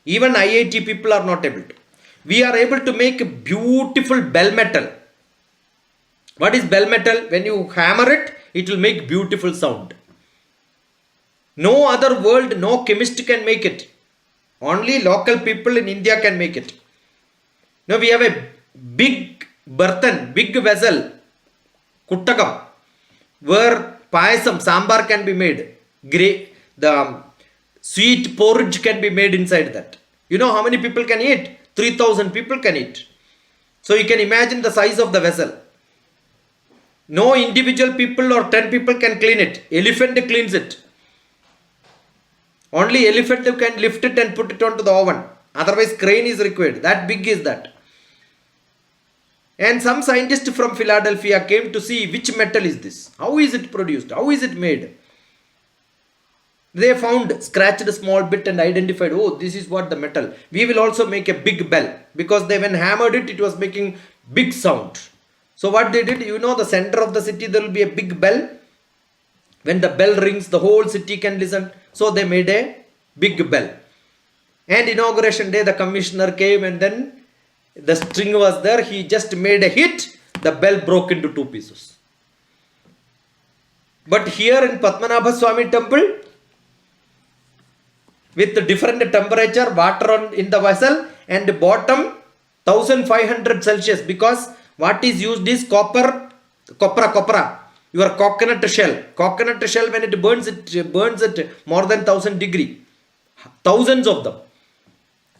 Even IIT people are not able to. We are able to make a beautiful bell metal. What is bell metal? When you hammer it, it will make beautiful sound. No other world, no chemist can make it. Only local people in India can make it. Now we have a big burthen, big vessel, Kuttakam, where payasam, sambar can be made. The sweet porridge can be made inside that. You know how many people can eat? 3,000 people can eat. So you can imagine the size of the vessel. No individual people or 10 people can clean it. Elephant cleans it. Only elephant can lift it and put it onto the oven. Otherwise crane is required. That big is that. And some scientist from Philadelphia came to see which metal is this. How is it produced? How is it made? They found, scratched a small bit and identified, oh, this is what the metal. We will also make a big bell. Because they when hammered it, it was making big sound. So what they did, the center of the city, there will be a big bell. When the bell rings, the whole city can listen. So they made a big bell. And inauguration day, the commissioner came and then the string was there. He just made a hit. The bell broke into two pieces. But here in Padmanabha Swami temple, with the different temperature, water in the vessel, and the bottom 1500 Celsius, because what is used is copra, your coconut shell. Coconut shell, when it burns it more than 1000 degree. Thousands of them.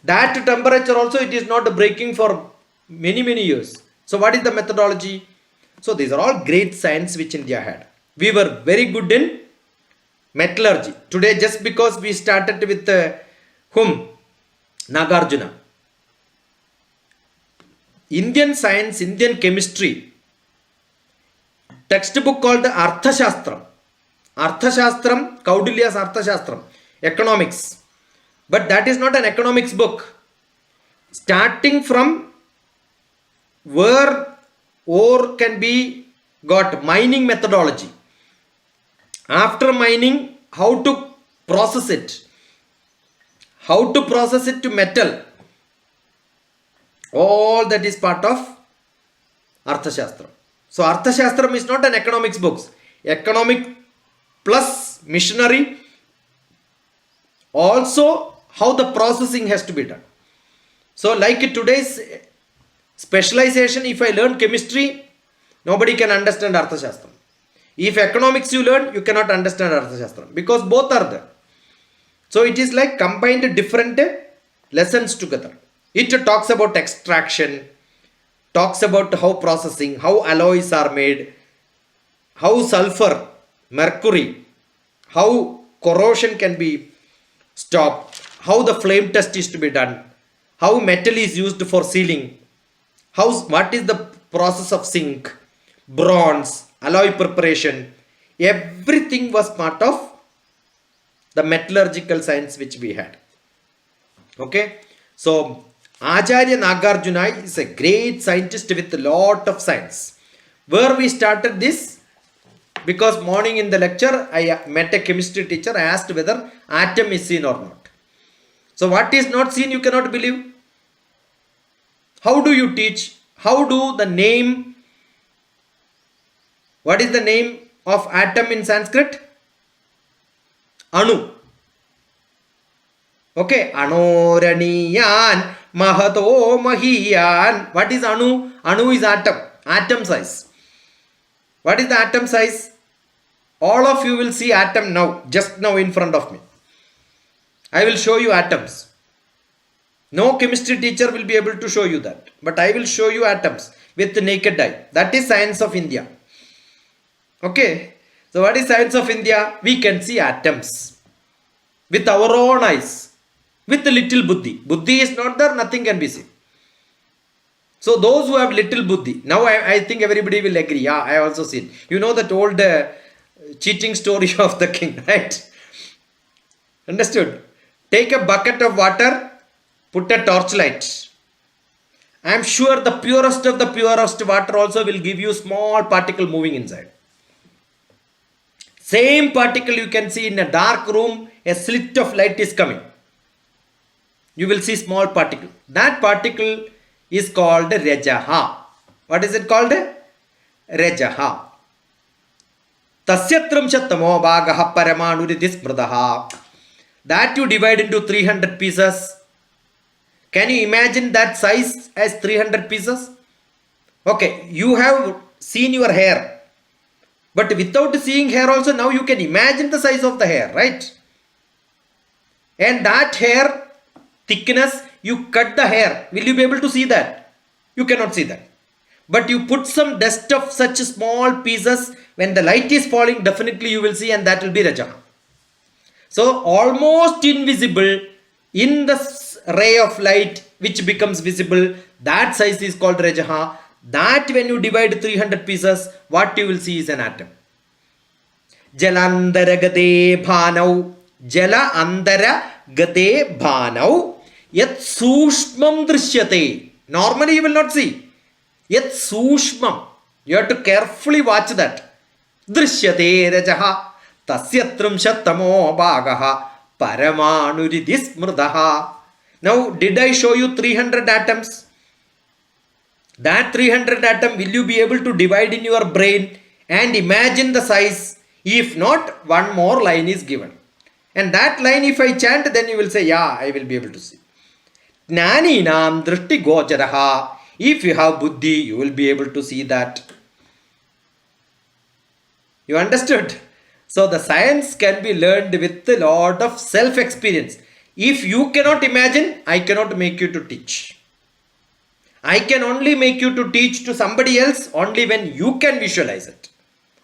That temperature also it is not breaking for many years. So what is the methodology? So these are all great science which India had. We were very good in metallurgy. Today, just because we started with whom? Nagarjuna. Indian science, Indian chemistry, textbook called Arthashastram. Arthashastram, Kaudilya's Arthashastram, economics. But that is not an economics book. Starting from where ore can be got, mining methodology. After mining, how to process it. How to process it to metal. All that is part of Arthashastram. So Arthashastram is not an economics book. Economic plus missionary. Also how the processing has to be done. So like today's specialization, if I learn chemistry, nobody can understand Arthashastram. If economics you learn, you cannot understand Arthashastram, because both are there. So it is like combined different lessons together. It talks about extraction, talks about how processing, how alloys are made, how sulfur, mercury, how corrosion can be stopped, how the flame test is to be done, how metal is used for sealing, what is the process of zinc, bronze, alloy preparation. Everything was part of the metallurgical science which we had. Okay, so Acharya Nagarjuna is a great scientist with a lot of science. Where we started this? Because morning in the lecture I met a chemistry teacher. I asked whether atom is seen or not. So what is not seen, you cannot believe. How do you teach? How do the name? What is the name of atom in Sanskrit? Anu. Okay, Anoraniyan Mahato Mahiyan. What is Anu? Anu is atom. Atom size. What is the atom size? All of you will see atom now, just now in front of me. I will show you atoms. No chemistry teacher will be able to show you that. But I will show you atoms with the naked eye. That is science of India. Okay. So what is science of India? We can see atoms with our own eyes. With the little buddhi. Buddhi is not there, nothing can be seen. So those who have little buddhi. Now I think everybody will agree. Yeah, I also seen. You know that old cheating story of the king, right? Understood? Take a bucket of water, put a torchlight. I am sure the purest of the purest water also will give you small particle moving inside. Same particle you can see in a dark room, a slit of light is coming. You will see small particle. That particle is called Rajaha. What is it called? Rajaha. Tasyatramshatamo bhagaha paramanuriti smradaha. That you divide into 300 pieces. Can you imagine that size as 300 pieces? Okay, you have seen your hair. But without seeing hair also, now you can imagine the size of the hair, right? And that hair thickness, you cut the hair. Will you be able to see that? You cannot see that. But you put some dust of such small pieces. When the light is falling, definitely you will see, and that will be Rajaha. So almost invisible in the ray of light which becomes visible, that size is called Rajaha. That when you divide 300 pieces, what you will see is an atom. Jalandara gade bhanau. Jala andara gade bhanau. Yat sushmam drishyate. Normally you will not see. Yat sushmam. You have to carefully watch that. Drishyate Rajaha. tasya trimshatamo bhagaha paramanuriti smrdaha. Now, did I show you 300 atoms? That 300 atom, will you be able to divide in your brain and imagine the size? If not, one more line is given. And that line, if I chant, then you will say, yeah, I will be able to see. Jnaninam drishti gojaraha. If you have buddhi, you will be able to see that. You understood? So the science can be learned with a lot of self-experience. If you cannot imagine, I cannot make you to teach. I can only make you to teach to somebody else only when you can visualize it.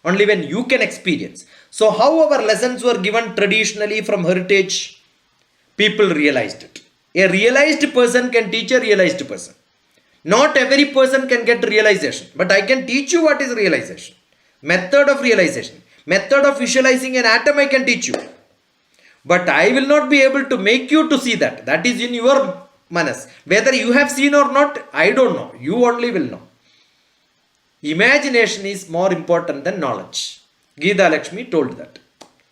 Only when you can experience. So how our lessons were given traditionally from heritage, people realized it. A realized person can teach a realized person. Not every person can get realization, but I can teach you what is realization. Method of realization. Method of visualizing an atom I can teach you. But I will not be able to make you to see that. That is in your manas. Whether you have seen or not, I don't know. You only will know. Imagination is more important than knowledge. Geeta Lakshmi told that.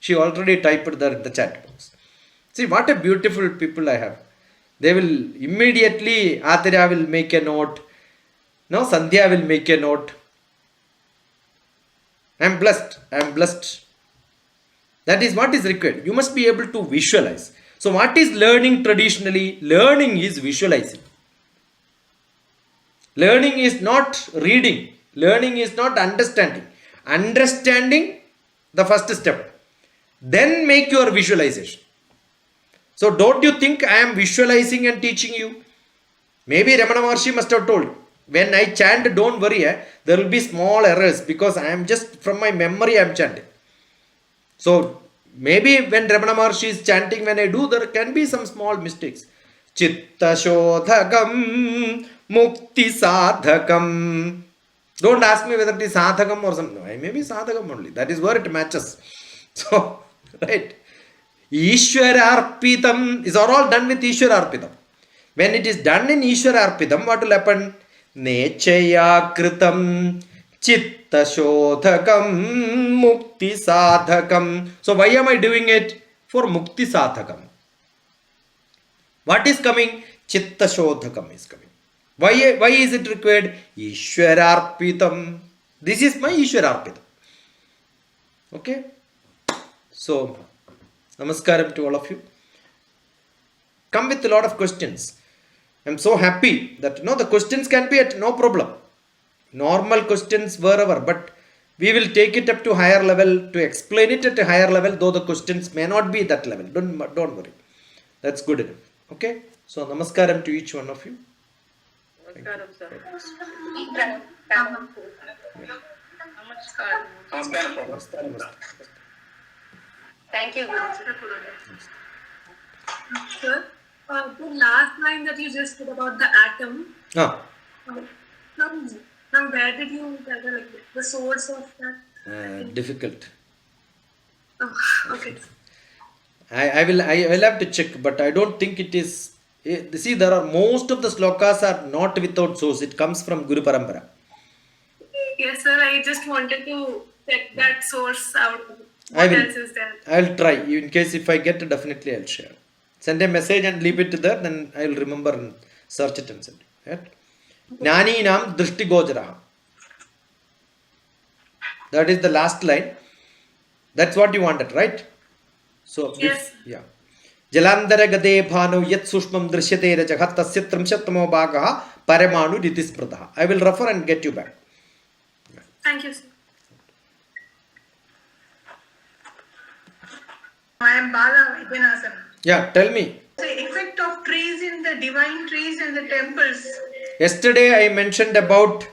She already typed there in the chat box. See what a beautiful people I have. They will immediately, Atirya will make a note. No, Sandhya will make a note. I am blessed. I am blessed. That is what is required. You must be able to visualize. So what is learning traditionally? Learning is visualizing. Learning is not reading. Learning is not understanding. Understanding, the first step. Then make your visualization. So don't you think I am visualizing and teaching you? Maybe Ramana Maharshi must have told. When I chant, don't worry, there will be small errors because I am just from my memory I am chanting. So maybe when Ramana Maharshi is chanting, when I do, there can be some small mistakes. Chitta shodhakam mukti sadhakam. Don't ask me whether it is sadhakam or something. Maybe sadhakam only. That is where it matches. So, right. Ishwararpitam is all done with Ishwararpitam. When it is done in Ishwararpitam, what will happen? Nechaya kritam chitta shodhakam mukti sadhakam. So why am I doing it? For mukti sadhakam. What is coming? Chitta shodhakam is coming. Why is it required? Ishwararpitam. This is my Ishwararpitam. Okay. So namaskaram to all of you. Come with a lot of questions. I am so happy that the questions can be at no problem. Normal questions wherever, but we will take it up to higher level to explain it at a higher level, though the questions may not be that level. Don't worry. That's good enough. Okay. So namaskaram to each one of you. Namaskaram, sir. Namaskaram. Thank you, Guru. Sir, the last line that you just said about the atom, from where did you gather the source of that? Difficult. Oh, okay. I will have to check, but I don't think it is. See, there are most of the slokas are not without source. It comes from Guru Parampara. Yes, sir. I just wanted to check that source out. I will. What else is there? I'll try. In case if I get it, definitely I'll share. Send a message and leave it there, then I'll remember and search it and send it. Right? Jnaninam drishti gojaraha. That is the last line. That's what you wanted, right? So, Yes. yeah. Jalandhara gade bhanu yat sushmam drishyate rajagha tasya trimshatamo bhagaha paramanu ritispradaha. I will refer and get you back. Thank you, sir. I am Bala Vidyanathan. Yeah, tell me. The effect of trees in the divine trees and the temples. Yesterday I mentioned about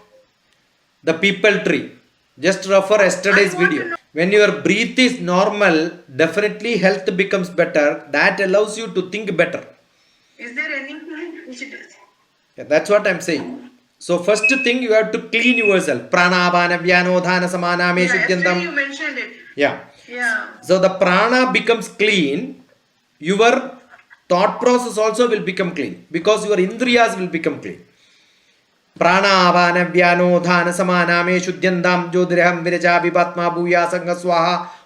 the people tree. Just refer yesterday's video. When your breath is normal, definitely health becomes better. That allows you to think better. Is there anything which it is? Yeah, that's what I'm saying. So first thing, you have to clean yourself. Pranabana vyanodhana samaname Yeah, yesterday shuddhyandam. you mentioned it. Yeah. Yeah. So the prana becomes clean. Your thought process also will become clean. Because your indriyas will become clean. Pranavana vyano dhana samaname shuddhyandam jyodirham viraja vibatma bhuya sanga swaha.